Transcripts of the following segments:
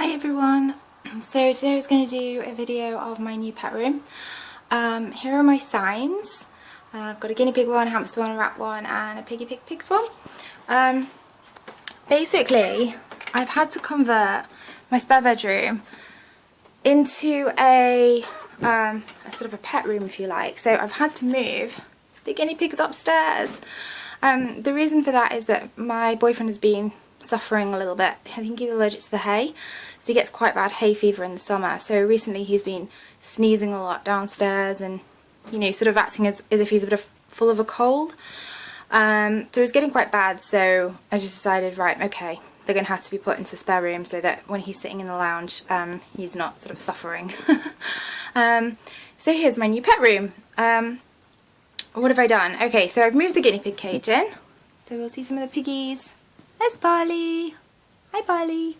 Hi everyone, so today I was going to do a video of my new pet room. Here are my signs. I've got a guinea pig one, a hamster one, a rat one and a pigs one. Basically I've had to convert my spare bedroom into a sort of a pet room, if you like. So I've had to move the guinea pigs upstairs. The reason for that is that my boyfriend has been suffering a little bit. I think he's allergic to the hay, so he gets quite bad hay fever in the summer. So recently he's been sneezing a lot downstairs and, you know, sort of acting as if he's a bit full of a cold. So it's getting quite bad, so I just decided, right, okay, they're going to have to be put into the spare room so that when he's sitting in the lounge, he's not sort of suffering. So here's my new pet room. What have I done? Okay, so I've moved the guinea pig cage in, so we'll see some of the piggies. There's Barley. Hi Barley.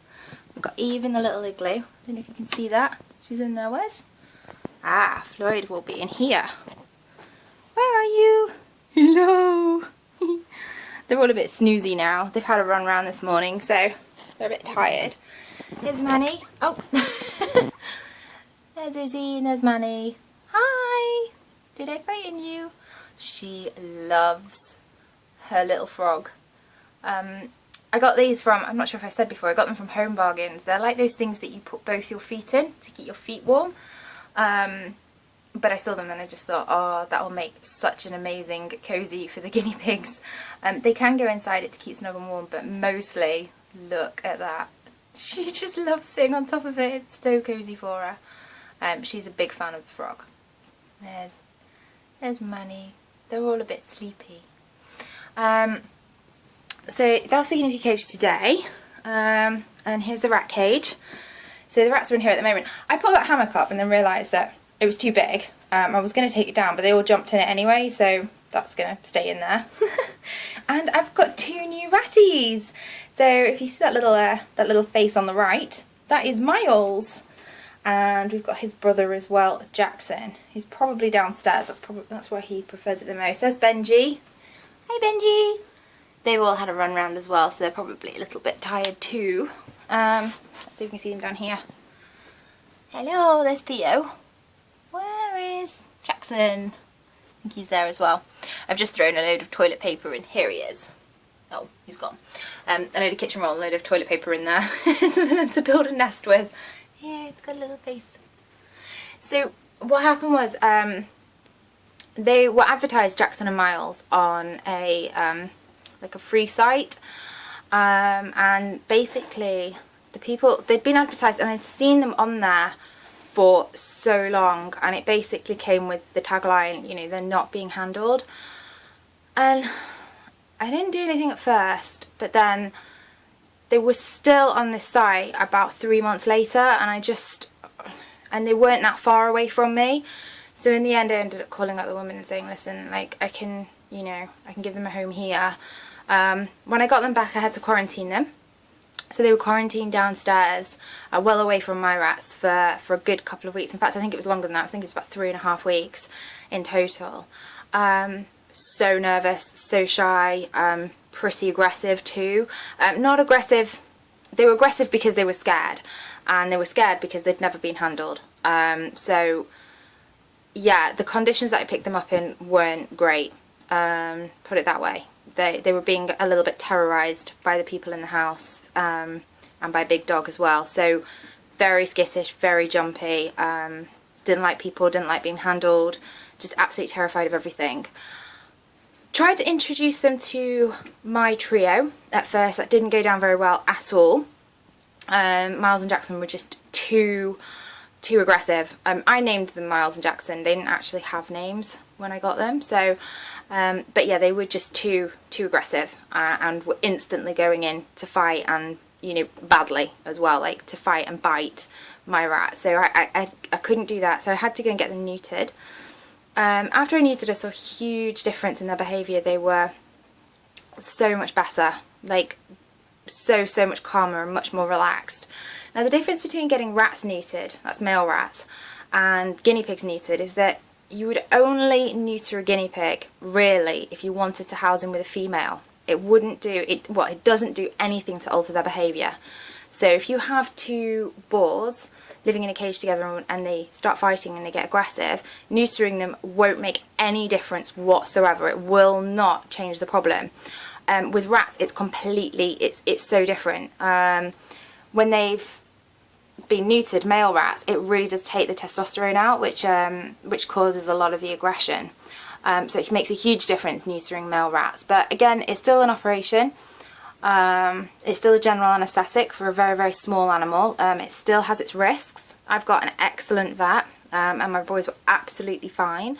We've got Eve in the little igloo. I don't know if you can see that. She's in there. Where's? Ah, Floyd will be in here. Where are you? Hello. They're all a bit snoozy now. They've had a run around this morning, so they're a bit tired. Here's Manny. Oh. There's Izzy and there's Manny. Hi. Did I frighten you? She loves her little frog. I got these from, I'm not sure if I said before, I got them from Home Bargains. They're like those things that you put both your feet in to keep your feet warm. But I saw them and I just thought, oh, that will make such an amazing cozy for the guinea pigs. They can go inside it to keep snug and warm, but mostly, look at that. She just loves sitting on top of it. It's so cozy for her. She's a big fan of the frog. There's Manny. They're all a bit sleepy. So that's the guinea pig cage today, and here's the rat cage. So the rats are in here at the moment. I put that hammock up and then realised that it was too big. I was going to take it down, but they all jumped in it anyway, so that's going to stay in there. And I've got two new ratties. So if you see that little face on the right, that is Miles. And we've got his brother as well, Jackson. He's probably downstairs. That's where he prefers it the most. There's Benji. Hi Benji. They've all had a run round as well, so they're probably a little bit tired too. Let's see if we can see them down here. Hello, there's Theo. Where is Jackson? I think he's there as well. I've just thrown a load of toilet paper in. Here he is. Oh, he's gone. A load of kitchen roll, a load of toilet paper in there. Some of them to build a nest with. Yeah, it's got a little face. So what happened was they were advertised, Jackson and Miles, on a like a free site, and basically the people, they'd been advertised and I'd seen them on there for so long, and it basically came with the tagline, you know, they're not being handled. And I didn't do anything at first, but then they were still on this site about 3 months later, and they weren't that far away from me. So in the end I ended up calling up the woman and saying, listen, like, I can give them a home here. When I got them back I had to quarantine them. So they were quarantined downstairs, well away from my rats for a good couple of weeks. In fact, I think it was longer than that. I think it was about 3.5 weeks in total. So nervous, so shy, pretty aggressive too. Not aggressive, they were aggressive because they were scared, and they were scared because they'd never been handled. So yeah, the conditions that I picked them up in weren't great, put it that way. They were being a little bit terrorised by the people in the house, and by Big Dog as well. So very skittish, very jumpy, didn't like people, didn't like being handled, just absolutely terrified of everything. Tried to introduce them to my trio at first. That didn't go down very well at all. Miles and Jackson were just too aggressive. I named them Miles and Jackson. They didn't actually have names when I got them, so but yeah, they were just too aggressive, and were instantly going in to fight, and, you know, badly as well, like to fight and bite my rat. So I couldn't do that, so I had to go and get them neutered. After I neutered, I saw a huge difference in their behaviour. They were so much better, like so much calmer and much more relaxed. Now the difference between getting rats neutered, that's male rats, and guinea pigs neutered is that you would only neuter a guinea pig really if you wanted to house him with a female. It wouldn't do it. Well, it doesn't do anything to alter their behaviour. So if you have two boars living in a cage together and they start fighting and they get aggressive, neutering them won't make any difference whatsoever. It will not change the problem. With rats, it's completely, it's so different. When they've been neutered, male rats, it really does take the testosterone out, which causes a lot of the aggression. So it makes a huge difference neutering male rats. But again, it's still an operation. It's still a general anaesthetic for a very, very small animal. It still has its risks. I've got an excellent vet, and my boys were absolutely fine.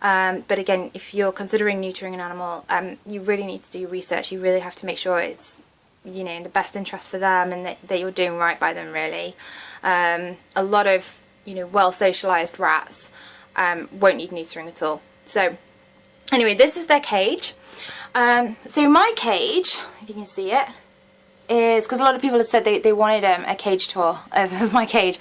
But again, if you're considering neutering an animal, you really need to do research. You really have to make sure it's, you know, in the best interest for them and that you're doing right by them, really. A lot of, you know, well socialised rats won't need neutering at all. So anyway, this is their cage. So my cage, if you can see it, is, because a lot of people have said they wanted a cage tour of my cage.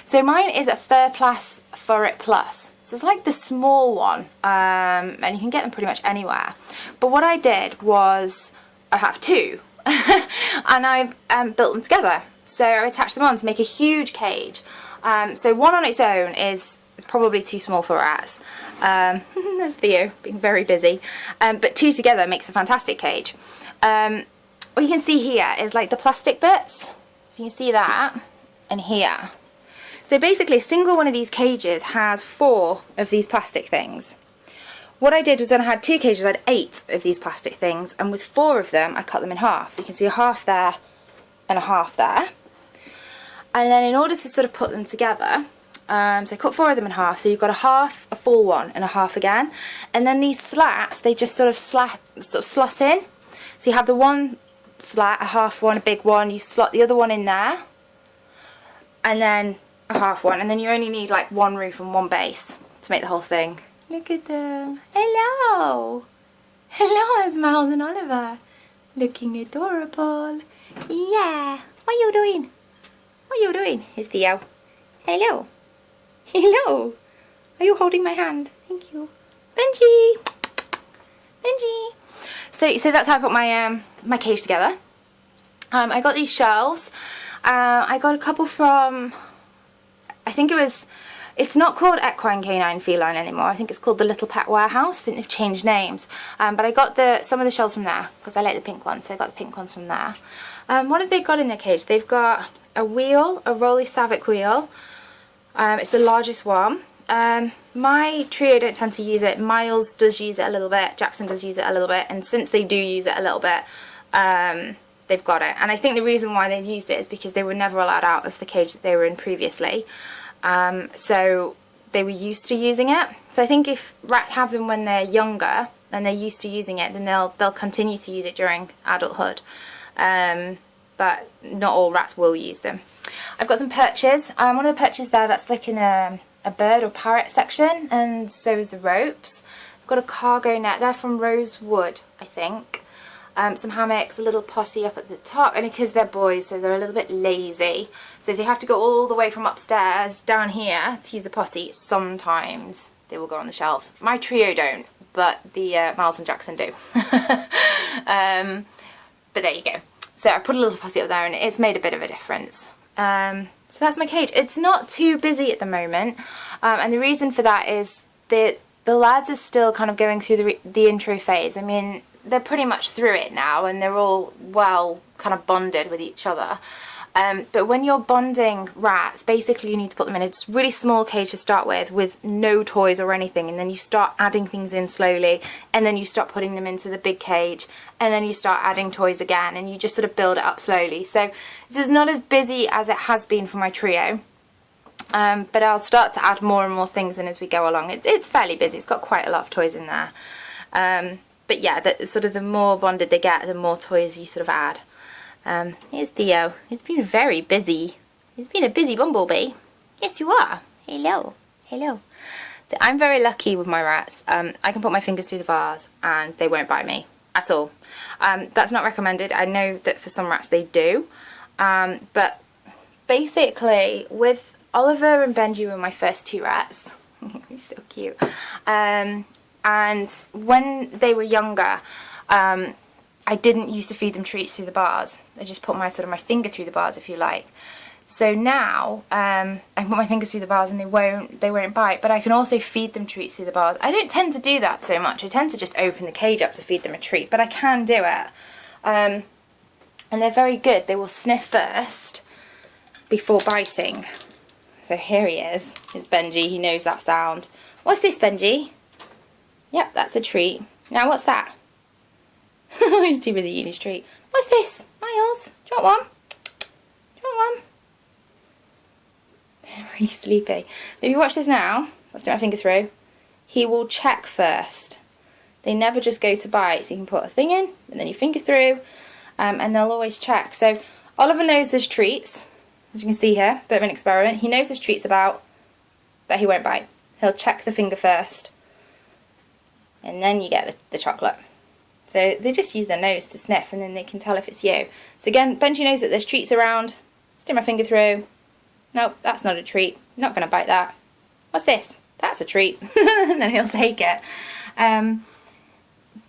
So mine is a ferplast furet plus. So it's like the small one, and you can get them pretty much anywhere. But what I did was, I have two, and I've built them together. So I attached them on to make a huge cage. So one on its own is probably too small for rats. There's Theo being very busy. But two together makes a fantastic cage. What you can see here is like the plastic bits. So you can see that, and here. So basically a single one of these cages has 4 of these plastic things. What I did was when I had 2 cages, I had 8 of these plastic things, and with 4 of them I cut them in half. So you can see a half there and a half there. And then in order to sort of put them together, so I cut 4 of them in half, so you've got a half, a full one, and a half again. And then these slats, they just sort of slot in. So you have the one slat, a half one, a big one, you slot the other one in there, and then a half one, and then you only need like one roof and one base to make the whole thing. Look at them. Hello. Hello, it's Miles and Oliver. Looking adorable. Yeah. What are you doing? What are you doing? Here's Theo. Hello. Hello. Are you holding my hand? Thank you. Benji. Benji. So that's how I put my my cage together. I got these shelves. I got a couple from, I think it's not called Equine Canine Feline anymore. I think it's called the Little Pet Warehouse. I think they've changed names. But I got some of the shelves from there because I like the pink ones, so I got the pink ones from there. What have they got in their cage? They've got a wheel, a Rolly Savick wheel. It's the largest one. My trio don't tend to use it. Miles does use it a little bit. Jackson does use it a little bit. And since they do use it a little bit, they've got it. And I think the reason why they've used it is because they were never allowed out of the cage that they were in previously. So they were used to using it. So I think if rats have them when they're younger and they're used to using it, then they'll continue to use it during adulthood. But not all rats will use them. I've got some perches. One of the perches there, that's like in a bird or parrot section, and so is the ropes. I've got a cargo net. They're from Rosewood, I think. Some hammocks, a little potty up at the top, and because they're boys, so they're a little bit lazy. So if they have to go all the way from upstairs down here to use the potty, sometimes they will go on the shelves. My trio don't, but the Miles and Jackson do. But there you go. So I put a little potty up there, and it's made a bit of a difference. So that's my cage. It's not too busy at the moment, and the reason for that is that the lads are still kind of going through the intro phase. I mean, they're pretty much through it now, and they're all well kind of bonded with each other. But when you're bonding rats, basically you need to put them in a really small cage to start with no toys or anything, and then you start adding things in slowly, and then you start putting them into the big cage, and then you start adding toys again, and you just sort of build it up slowly. So this is not as busy as it has been for my trio, but I'll start to add more and more things in as we go along. It's fairly busy. It's got quite a lot of toys in there. But yeah, the more bonded they get, the more toys you sort of add. Here's Theo. It's been very busy. It's been a busy bumblebee. Yes, you are. Hello. Hello. So I'm very lucky with my rats. I can put my fingers through the bars and they won't bite me at all. That's not recommended. I know that for some rats they do. But basically, with Oliver and Benji were my first 2 rats. He's so cute. And when they were younger, I didn't used to feed them treats through the bars. I just put my finger through the bars, if you like. So now I can put my fingers through the bars and they won't bite, but I can also feed them treats through the bars. I don't tend to do that so much. I tend to just open the cage up to feed them a treat, but I can do it. And they're very good. They will sniff first before biting. So here he is. It's Benji. He knows that sound. What's this, Benji? Yep, that's a treat. Now what's that? He's too busy eating his treat. What's this? Miles, do you want one? Do you want one? They're really sleepy. But if you watch this now, let's do my finger through. He will check first. They never just go to bite. So you can put a thing in, and then you finger through, and they'll always check. So Oliver knows there's treats, as you can see here, bit of an experiment. He knows there's treats about, but he won't bite. He'll check the finger first, and then you get the chocolate. So they just use their nose to sniff, and then they can tell if it's you. So again, Benji knows that there's treats around. Stick my finger through. Nope, that's not a treat. I'm not going to bite that. What's this? That's a treat. And then he'll take it.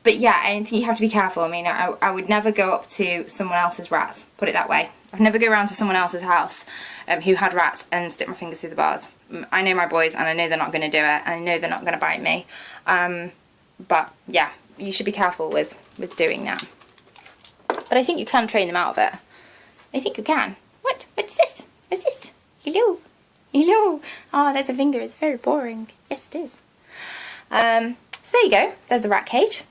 But yeah, I think you have to be careful. I mean, I would never go up to someone else's rats, put it that way. I'd never go around to someone else's house who had rats and stick my fingers through the bars. I know my boys, and I know they're not going to do it, and I know they're not going to bite me. But yeah, you should be careful with doing that. But I think you can train them out of it. I think you can. What? What's this? What's this? Hello. Hello. Oh, there's a finger. It's very boring. Yes, it is. So there you go. There's the rat cage.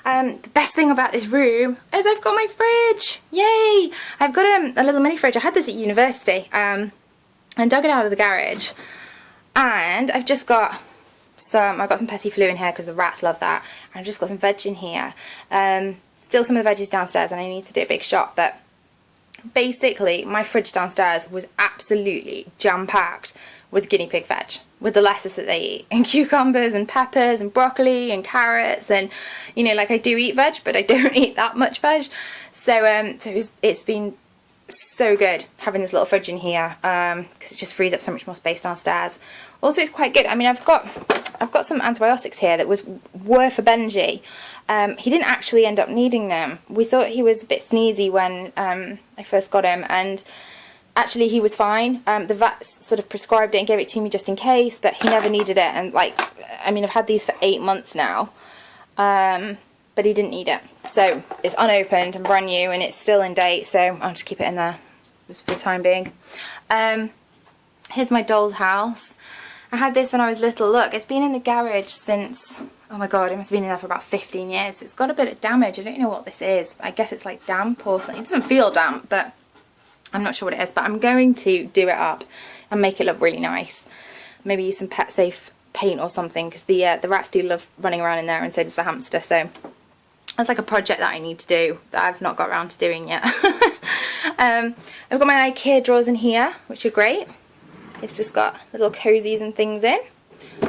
The best thing about this room is I've got my fridge. Yay! I've got a little mini fridge. I had this at university. And dug it out of the garage. And I've just got I've got some pesiflu in here because the rats love that. And I've just got some veg in here. Still some of the veggies downstairs, and I need to do a big shop, but basically my fridge downstairs was absolutely jam-packed with guinea pig veg, with the lettuce that they eat, and cucumbers and peppers and broccoli and carrots, and you know, like I do eat veg, but I don't eat that much veg. So it's been so good having this little fridge in here, because it just frees up so much more space downstairs. Also, it's quite good. I mean, I've got some antibiotics here that were for Benji. He didn't actually end up needing them. We thought he was a bit sneezy when I first got him, and actually he was fine. The vet sort of prescribed it and gave it to me just in case, but he never needed it. And like, I mean, I've had these for 8 months now, but he didn't need it. So it's unopened and brand new, and it's still in date, so I'll just keep it in there just for the time being. Here's my doll's house. I had this when I was little. Look, it's been in the garage since, oh my god, it must have been in there for about 15 years. It's got a bit of damage. I don't know what this is. I guess it's like damp or something. It doesn't feel damp, but I'm not sure what it is. But I'm going to do it up and make it look really nice. Maybe use some pet safe paint or something, because the rats do love running around in there, and so does the hamster. So that's like a project that I need to do that I've not got around to doing yet. I've got my IKEA drawers in here, which are great. It's just got little cozies and things in,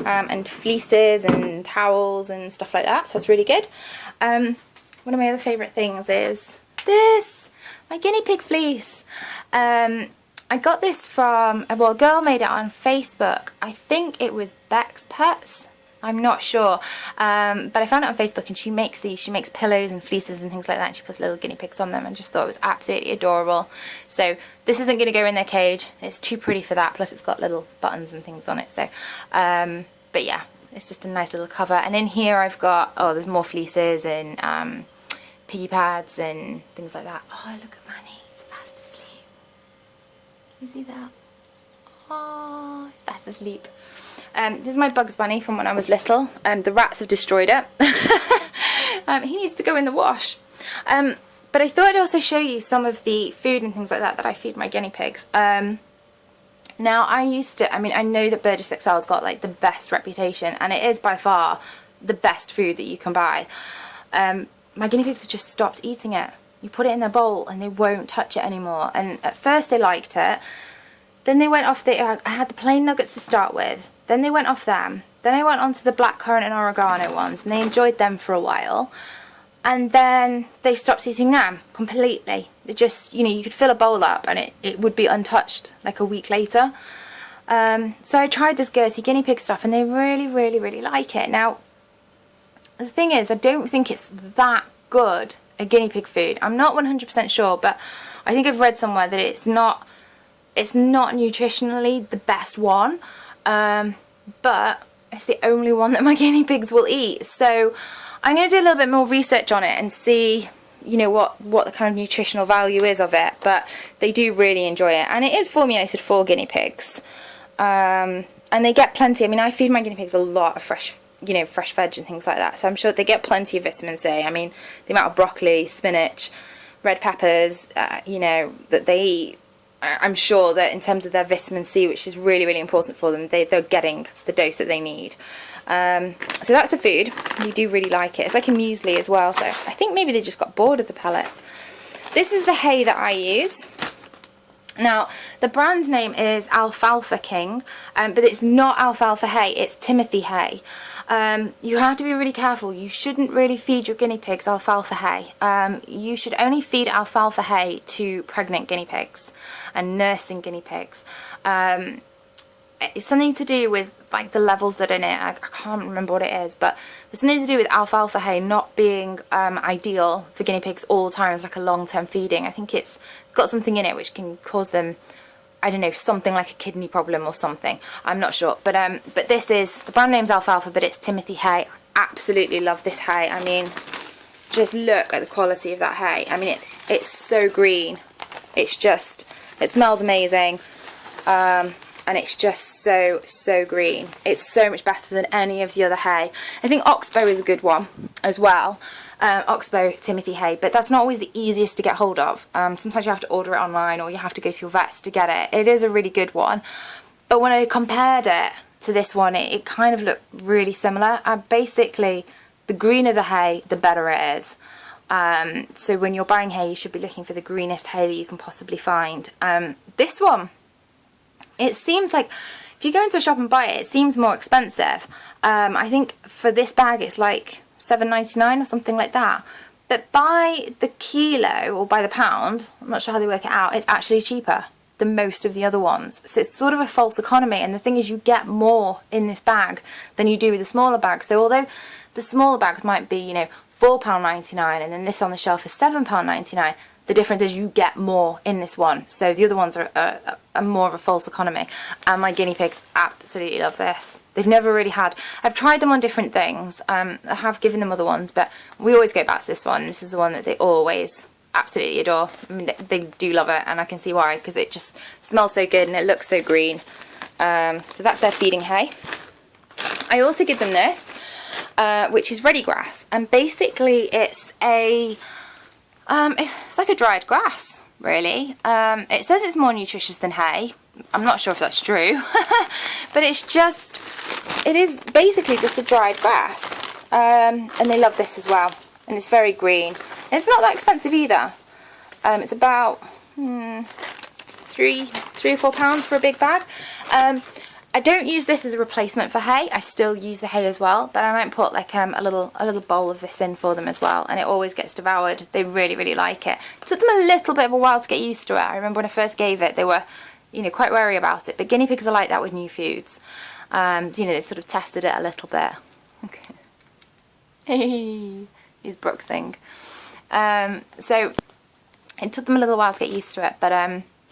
and fleeces and towels and stuff like that, so that's really good. One of my other favourite things is this, my guinea pig fleece. I got this from, well, a girl made it on Facebook. I think it was Beck's Pets. I'm not sure, but I found it on Facebook, and she makes these. She makes pillows and fleeces and things like that, and she puts little guinea pigs on them, and just thought it was absolutely adorable. So this isn't going to go in their cage. It's too pretty for that, plus it's got little buttons and things on it. So, but yeah, it's just a nice little cover. And in here I've got, oh, there's more fleeces and piggy pads and things like that. Oh, look at Manny, it's fast asleep. Can you see that? Oh, it's fast asleep. This is my Bugs Bunny from when I was little. The rats have destroyed it. He needs to go in the wash. But I thought I'd also show you some of the food and things like that I feed my guinea pigs. Now, I mean, I know that Burgess Excel's got like the best reputation, and it is by far the best food that you can buy. My guinea pigs have just stopped eating it. You put it in their bowl and they won't touch it anymore. And at first they liked it. Then they went off, I had the plain nuggets to start with. Then they went off them. Then I went on to the blackcurrant and oregano ones, and they enjoyed them for a while. And then they stopped eating them completely. It just, you know, you could fill a bowl up and it would be untouched like a week later. So I tried this Gerty guinea pig stuff, and they really, really, really like it. Now, the thing is, I don't think it's that good a guinea pig food. I'm not 100% sure, but I think I've read somewhere that it's not nutritionally the best one, but it's the only one that my guinea pigs will eat. So I'm going to do a little bit more research on it and see, you know, what the kind of nutritional value is of it. But they do really enjoy it, and it is formulated for guinea pigs, and they get plenty. I mean, I feed my guinea pigs a lot of fresh veg and things like that, so I'm sure they get plenty of vitamin C. I mean, the amount of broccoli, spinach, red peppers, you know, that they eat, I'm sure that in terms of their vitamin C, which is really, really important for them, they're getting the dose that they need. So that's the food. We do really like it. It's like a muesli as well, so I think maybe they just got bored of the pellets. This is the hay that I use. Now, the brand name is Alfalfa King, but it's not alfalfa hay, it's Timothy hay. You have to be really careful. You shouldn't really feed your guinea pigs alfalfa hay. You should only feed alfalfa hay to pregnant guinea pigs and nursing guinea pigs. It's something to do with like the levels that are in it. I can't remember what it is, but there's something to do with alfalfa hay not being ideal for guinea pigs all the time as like a long-term feeding. I think it's got something in it which can cause them, I don't know, something like a kidney problem or something. I'm not sure, but this is, the brand name's Alfalfa, but it's Timothy hay. Absolutely love this hay. I mean, just look at the quality of that hay. I mean, it's so green. It's just, it smells amazing, and it's just so green. It's so much better than any of the other hay. I think Oxbow is a good one as well. Oxbow Timothy hay, but that's not always the easiest to get hold of. Sometimes you have to order it online, or you have to go to your vets to get it. It is a really good one, but when I compared it to this one, it kind of looked really similar. Basically, the greener the hay, the better it is. So when you're buying hay, you should be looking for the greenest hay that you can possibly find. This one, it seems like, if you go into a shop and buy it, it seems more expensive. I think for this bag it's like $7.99 or something like that, but by the kilo or by the pound, I'm not sure how they work it out, it's actually cheaper than most of the other ones. So it's sort of a false economy, and the thing is, you get more in this bag than you do with the smaller bags. So although the smaller bags might be, you know, £4.99 and then this on the shelf is £7.99, the difference is you get more in this one. So the other ones are more of a false economy, and my guinea pigs absolutely love this. They've never really had, I've tried them on different things, I have given them other ones, but we always go back to this one. This is the one that they always absolutely adore. I mean, they do love it, and I can see why, because it just smells so good and it looks so green. So that's their feeding hay. I also give them this, which is readigrass, and basically it's like a dried grass, really. It says it's more nutritious than hay. I'm not sure if that's true, but it is basically just a dried grass, and they love this as well, and it's very green. And it's not that expensive either. It's about £3 or £4 for a big bag. I don't use this as a replacement for hay. I still use the hay as well, but I might put like a little bowl of this in for them as well, and it always gets devoured. They really, really like it. It took them a little bit of a while to get used to it. I remember when I first gave it, they were, you know, quite wary about it, but guinea pigs are like that with new foods. You know, they sort of tested it a little bit. Okay. Hey, he's Brooksing. So it took them a little while to get used to it, but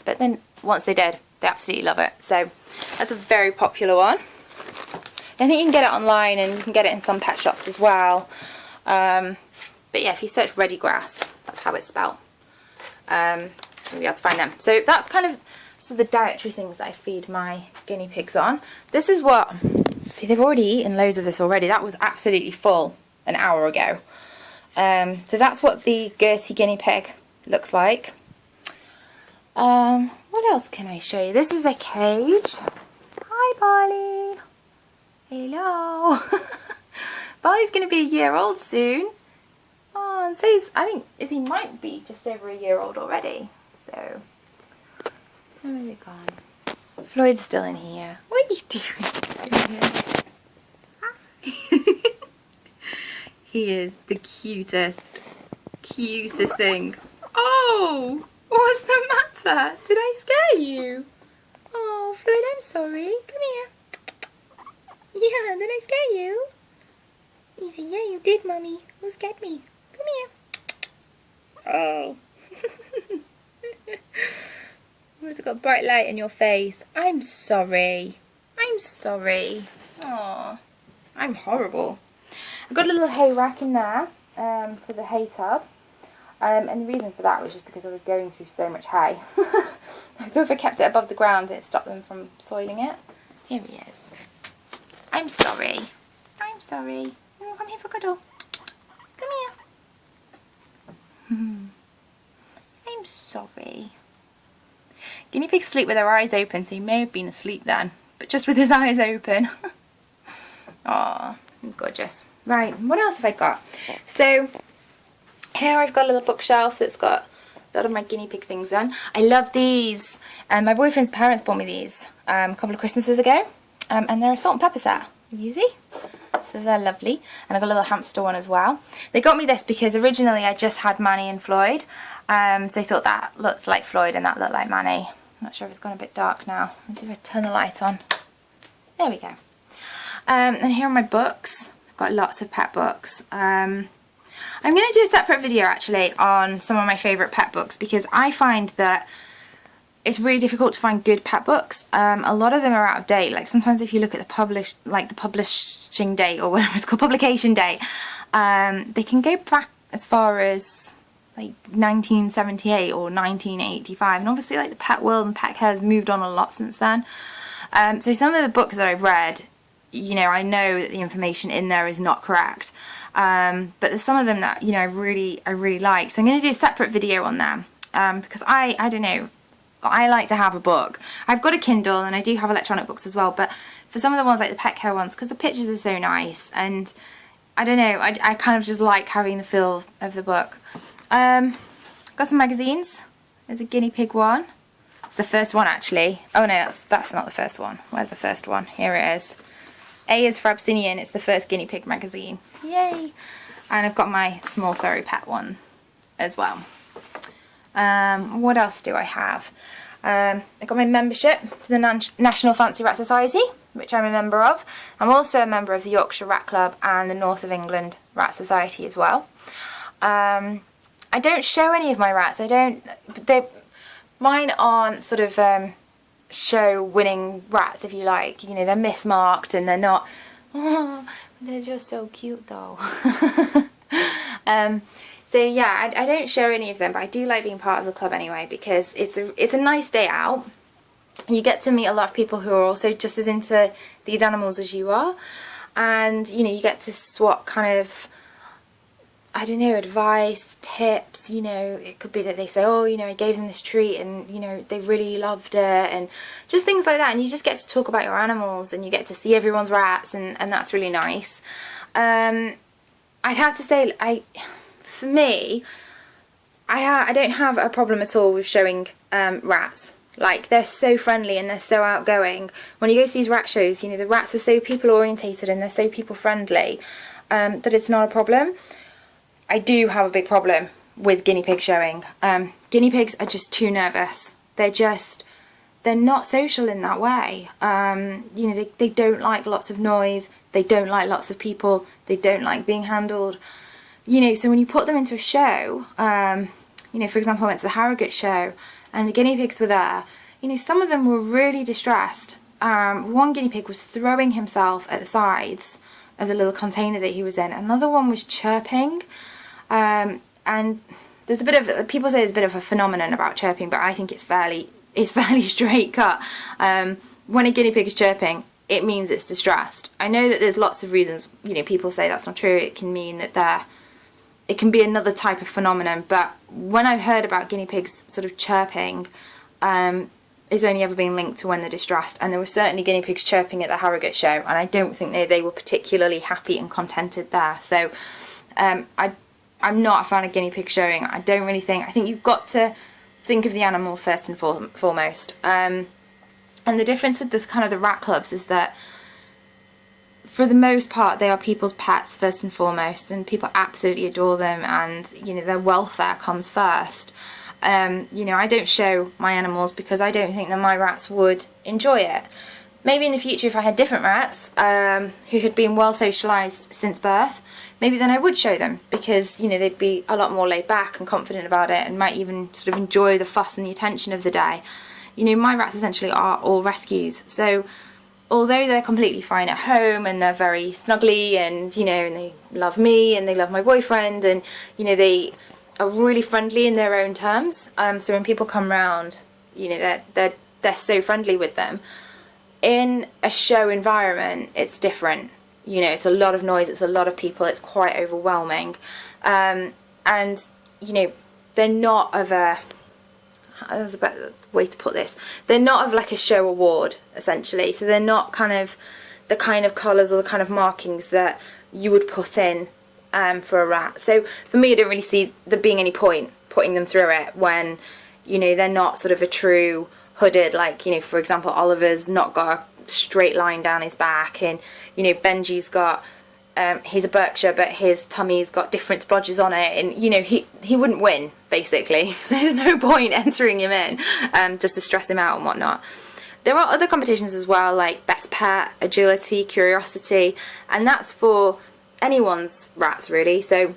then once they did, they absolutely love it. So that's a very popular one. I think you can get it online, and you can get it in some pet shops as well. But yeah, if you search readigrass, that's how it's spelled. You'll be able to find them. So that's kind of the dietary things that I feed my guinea pigs on. This is what, see, they've already eaten loads of this already. That was absolutely full an hour ago. So that's what the gerty guinea pig looks like. What else can I show you? This is a cage. Hi, Barley. Hello. Barley's going to be a year old soon. Oh, and so he might be just over a year old already. So, where is it gone? Floyd's still in here. What are you doing in here? Hi. He is the cutest thing. Oh, what's the matter? Did I scare you? Oh, Floyd, I'm sorry. Come here. Yeah, did I scare you? He said, yeah, you did, Mummy. Who scared me? Come here. Oh. You've got a bright light in your face. I'm sorry. I'm sorry. Oh, I'm horrible. I've got a little hay rack in there for the hay tub. And the reason for that was just because I was going through so much hay. I thought if I kept it above the ground, it'd stop them from soiling it. Here he is. I'm sorry. I'm sorry. Oh, come here for a cuddle. Come here. I'm sorry. Guinea pigs sleep with their eyes open, so he may have been asleep then, but just with his eyes open. Aw, gorgeous. Right, what else have I got? So, here I've got a little bookshelf that's got a lot of my guinea pig things on. I love these. My boyfriend's parents bought me these a couple of Christmases ago. And they're a salt and pepper set. You see? So they're lovely. And I've got a little hamster one as well. They got me this because originally I just had Manny and Floyd. So they thought that looked like Floyd and that looked like Manny. I'm not sure if it's gone a bit dark now. Let's see if I turn the light on. There we go. And here are my books. I've got lots of pet books. I'm going to do a separate video actually on some of my favourite pet books because I find that it's really difficult to find good pet books. A lot of them are out of date. Like sometimes if you look at the publishing date or whatever it's called, publication date, they can go back as far as like 1978 or 1985. And obviously like the pet world and pet care has moved on a lot since then. So some of the books that I've read, you know, I know that the information in there is not correct. But there's some of them that, you know, I really like. So I'm going to do a separate video on them. Because I don't know, I like to have a book. I've got a Kindle and I do have electronic books as well, but for some of the ones like the pet care ones, because the pictures are so nice and I don't know, I kind of just like having the feel of the book. Got some magazines. There's a guinea pig one. It's the first one actually. Oh no, that's not the first one. Where's the first one? Here it is. A is for Abyssinian. It's the first guinea pig magazine. Yay! And I've got my small furry pet one as well. What else do I have? I got my membership to the National Fancy Rat Society, which I'm a member of. I'm also a member of the Yorkshire Rat Club and the North of England Rat Society as well. I don't show any of my rats. Mine aren't sort of show winning rats, if you like. You know, they're mismarked and they're not. Oh, they're just so cute though. So yeah, I don't show any of them, but I do like being part of the club anyway because it's a nice day out. You get to meet a lot of people who are also just as into these animals as you are, and you know, you get to swap kind of, I don't know, advice, tips. You know, it could be that they say, oh, you know, I gave them this treat and you know, they really loved it, and just things like that, and you just get to talk about your animals and you get to see everyone's rats, and that's really nice. I'd have to say, for me, I don't have a problem at all with showing rats. Like, they're so friendly and they're so outgoing. When you go to these rat shows, you know, the rats are so people orientated and they're so people friendly that it's not a problem. I do have a big problem with guinea pig showing. Guinea pigs are just too nervous. They're not social in that way. You know, they don't like lots of noise. They don't like lots of people. They don't like being handled. You know, so when you put them into a show, you know, for example, I went to the Harrogate show and the guinea pigs were there. You know, some of them were really distressed. One guinea pig was throwing himself at the sides of the little container that he was in. Another one was chirping. And there's a bit of, people say there's a bit of a phenomenon about chirping, but I think it's fairly straight cut. When a guinea pig is chirping, it means it's distressed. I know that there's lots of reasons, you know, people say that's not true. It can mean that it can be another type of phenomenon, but when I've heard about guinea pigs sort of chirping, it's only ever been linked to when they're distressed, and there were certainly guinea pigs chirping at the Harrogate show, and I don't think they were particularly happy and contented there. So I'm not a fan of guinea pig showing. I think you've got to think of the animal first and foremost. And the difference with this kind of the rat clubs is that for the most part they are people's pets first and foremost, and people absolutely adore them, and you know, their welfare comes first. You know, I don't show my animals because I don't think that my rats would enjoy it. Maybe in the future if I had different rats who had been well socialised since birth, maybe then I would show them, because, you know, they'd be a lot more laid back and confident about it, and might even sort of enjoy the fuss and the attention of the day. You know, my rats essentially are all rescues, so although they're completely fine at home and they're very snuggly, and, you know, and they love me and they love my boyfriend, and, you know, they are really friendly in their own terms, so when people come round, you know, they're so friendly with them. In a show environment, it's different. You know, it's a lot of noise, it's a lot of people, it's quite overwhelming, and, you know, they're not of a, there's a better way to put this, they're not of like a show award, essentially, so they're not kind of the kind of colours or the kind of markings that you would put in for a rat. So for me, I don't really see there being any point putting them through it when, you know, they're not sort of a true hooded, like, you know, for example, Oliver's not got a straight line down his back, and, you know, Benji's got, he's a Berkshire, but his tummy's got different splodges on it, and, you know, he wouldn't win, basically, so there's no point entering him in, just to stress him out and whatnot. There are other competitions as well, like Best Pet, Agility, Curiosity, and that's for anyone's rats, really, so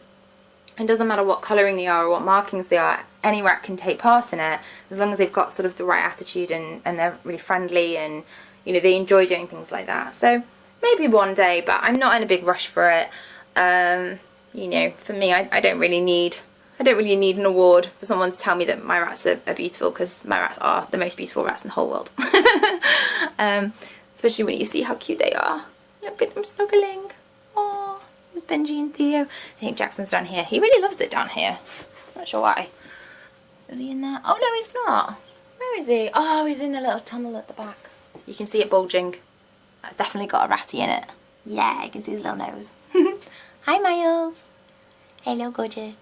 it doesn't matter what colouring they are or what markings they are, any rat can take part in it, as long as they've got sort of the right attitude, and they're really friendly, and, you know, they enjoy doing things like that. So maybe one day, but I'm not in a big rush for it. You know, for me, I don't really need an award for someone to tell me that my rats are beautiful, because my rats are the most beautiful rats in the whole world. Especially when you see how cute they are. Look at them snuggling. Oh, there's Benji and Theo. I think Jackson's down here. He really loves it down here. Not sure why. Is he in there? Oh no, he's not. Where is he? Oh, he's in the little tunnel at the back. You can see it bulging. That's definitely got a ratty in it. Yeah, you can see his little nose. Hi, Miles. Hello, gorgeous.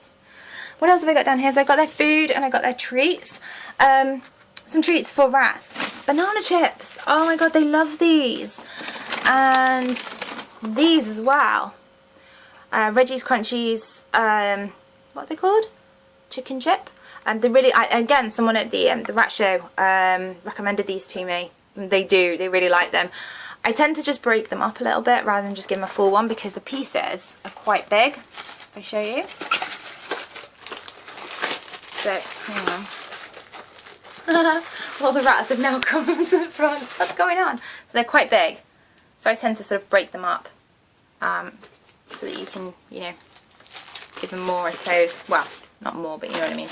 What else have I got down here? So I got their food and I got their treats. Some treats for rats. Banana chips. Oh my god, they love these. And these as well. Reggie's Crunchies. What are they called? Chicken chip. And they really, again, someone at the rat show recommended these to me. They do. They really like them. I tend to just break them up a little bit rather than just give them a full one, because the pieces are quite big. If I show you. So, hang on. All the rats have now come to the front. What's going on? So they're quite big. So I tend to sort of break them up so that you can, you know, give them more, I suppose. Well, not more, but you know what I mean.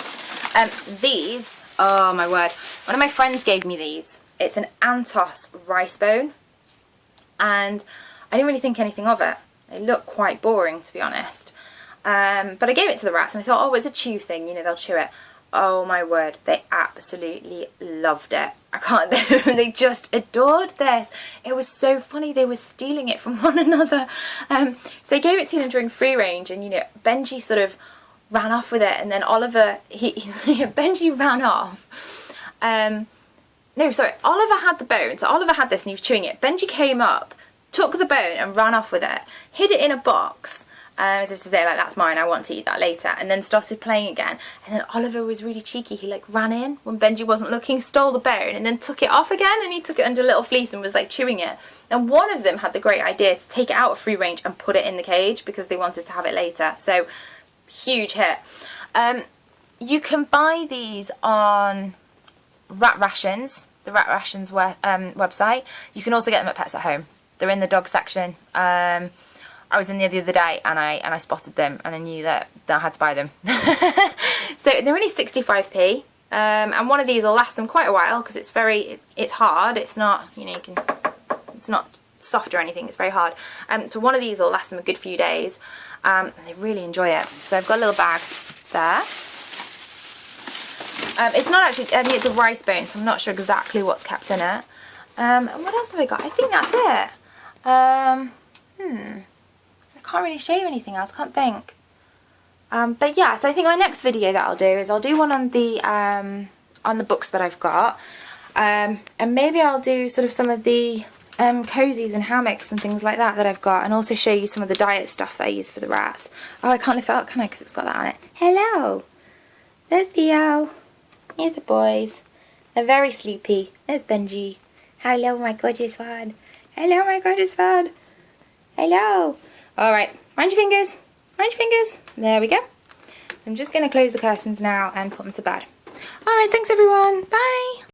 These, oh my word. One of my friends gave me these. It's an Antos rice bone. And I didn't really think anything of it. They look quite boring, to be honest. But I gave it to the rats and I thought, oh, it's a chew thing, you know, they'll chew it. Oh my word, they absolutely loved it. I can't, they just adored this. It was so funny, they were stealing it from one another. So I gave it to them during free range, and, you know, Benji sort of ran off with it, and then Oliver, Benji ran off. No, sorry, Oliver had the bone, so Oliver had this and he was chewing it. Benji came up, took the bone and ran off with it, hid it in a box, as if to say, like, that's mine, I want to eat that later, and then started playing again. And then Oliver was really cheeky, he like ran in when Benji wasn't looking, stole the bone, and then took it off again, and he took it under a little fleece and was like chewing it. And one of them had the great idea to take it out of free range and put it in the cage because they wanted to have it later. So, huge hit. You can buy these on Rat Rations, the Rat Rations website. You can also get them at Pets at Home. They're in the dog section. I was in there the other day and I spotted them and I knew that I had to buy them. So they're only 65p, and one of these will last them quite a while because it's hard. It's not, you know, it's not soft or anything. It's very hard. So one of these will last them a good few days, and they really enjoy it. So I've got a little bag there. It's not actually, I mean, it's a rice bone, so I'm not sure exactly what's kept in it. And what else have I got? I think that's it. I can't really show you anything else, can't think. But yeah, so I think my next video that I'll do is I'll do one on the books that I've got. And maybe I'll do sort of some of the cozies and hammocks and things like that I've got, and also show you some of the diet stuff that I use for the rats. Oh, I can't lift that up, can I? Because it's got that on it. Hello! There's Theo. Here's the boys. They're very sleepy. There's Benji. Hello, my gorgeous one. Hello, my gorgeous one. Hello. Alright, mind your fingers. Mind your fingers. There we go. I'm just going to close the curtains now and put them to bed. Alright, thanks everyone. Bye.